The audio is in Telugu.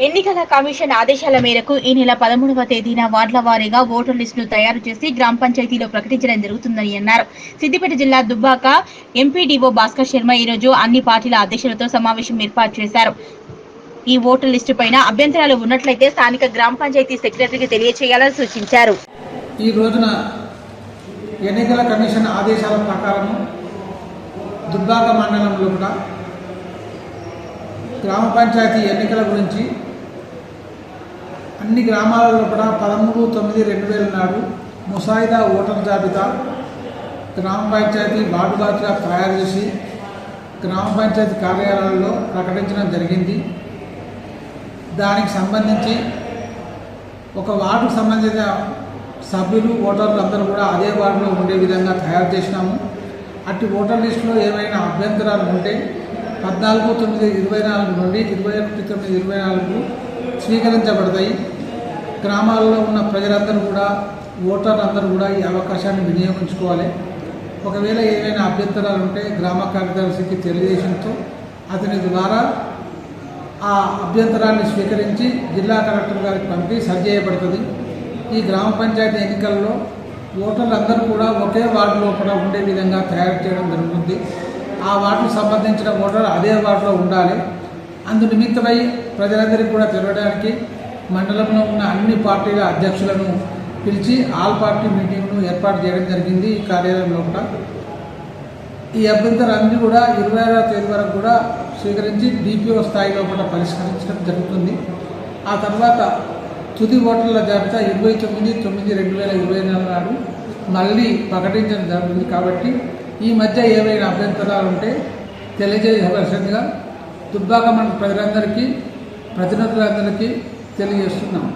ఎన్నికల కమిషన్ ఆదేశాల మేరకు ఈ నెల 13వ తేదీన వార్డుల వారీగా ఓటర్ లిస్టును తయారు చేసి గ్రామ పంచాయతీలో ప్రకటించడం జరుగుతుందని అన్నారు. సిద్దిపేట జిల్లా దుబ్బాక ఎంపీడీఓ భాస్కర్ శర్మ ఈ రోజు అన్ని పార్టీల అధ్యక్షులతో సమావేశం ఏర్పాటు చేశారు. ఈ ఓటర్ లిస్టు పైన అభ్యంతరాలు ఉన్నట్లయితే స్థానిక గ్రామ పంచాయతీ సెక్రటరీకి తెలియజేయాలని సూచించారు. ఈ రోజున ఎన్నికల కమిషన్ ఆదేశాల ప్రకారం దుబ్బాక మండలంలో కూడా గ్రామ పంచాయతీ ఎన్నికల గురించి అన్ని గ్రామాలలో కూడా 13/9/2000 నాడు ముసాయిదా ఓటర్ జాబితా గ్రామ పంచాయతీ వార్డుగా తయారు చేసి గ్రామ పంచాయతీ కార్యాలయాల్లో ప్రకటించడం జరిగింది. దానికి సంబంధించి ఒక వార్డుకు సంబంధించిన సభ్యులు ఓటర్లు అందరూ కూడా అదే వార్డులో ఉండే విధంగా తయారు చేసినాము. అట్టి ఓటర్ లిస్టులో ఏమైనా అభ్యంతరాలు ఉంటే 14/9/24 నుండి 21/9/24 స్వీకరించబడతాయి. గ్రామాల్లో ఉన్న ప్రజలందరూ కూడా ఓటర్లు అందరూ కూడా ఈ అవకాశాన్ని వినియోగించుకోవాలి. ఒకవేళ ఏమైనా అభ్యంతరాలు ఉంటే గ్రామ కార్యదర్శికి తెలియజేయడంతో అతని ద్వారా ఆ అభ్యంతరాన్ని స్వీకరించి జిల్లా కలెక్టర్ గారికి పంపి సరి చేయబడుతుంది. ఈ గ్రామ పంచాయతీ ఎన్నికల్లో ఓటర్లందరూ కూడా ఒకే వార్డులో కూడా ఉండే విధంగా తయారు చేయడం జరుగుతుంది. ఆ వార్డుకు సంబంధించిన ఓటర్ అదే వార్డులో ఉండాలి. అందు నిమిత్తమై ప్రజలందరికీ కూడా తెలవడానికి మండలంలో ఉన్న అన్ని పార్టీల అధ్యక్షులను పిలిచి ఆల్ పార్టీ మీటింగ్ను ఏర్పాటు చేయడం జరిగింది. ఈ కార్యాలయంలో కూడా ఈ అభ్యంతరాన్ని కూడా 26వ తేదీ వరకు కూడా స్వీకరించి డిపిఓ స్థాయిలో కూడా పరిష్కరించడం జరుగుతుంది. ఆ తర్వాత తుది ఓటర్ల జాబితా 29/9/2024 నాడు మళ్ళీ ప్రకటించడం జరుగుతుంది. కాబట్టి ఈ మధ్య ఏవైనా అభ్యంతరాలు ఉంటే తెలియజేయవలసిందిగా దుబ్బాక మండల ప్రజలందరికీ ప్రతినిధులందరికీ తెలియజేస్తున్నాం.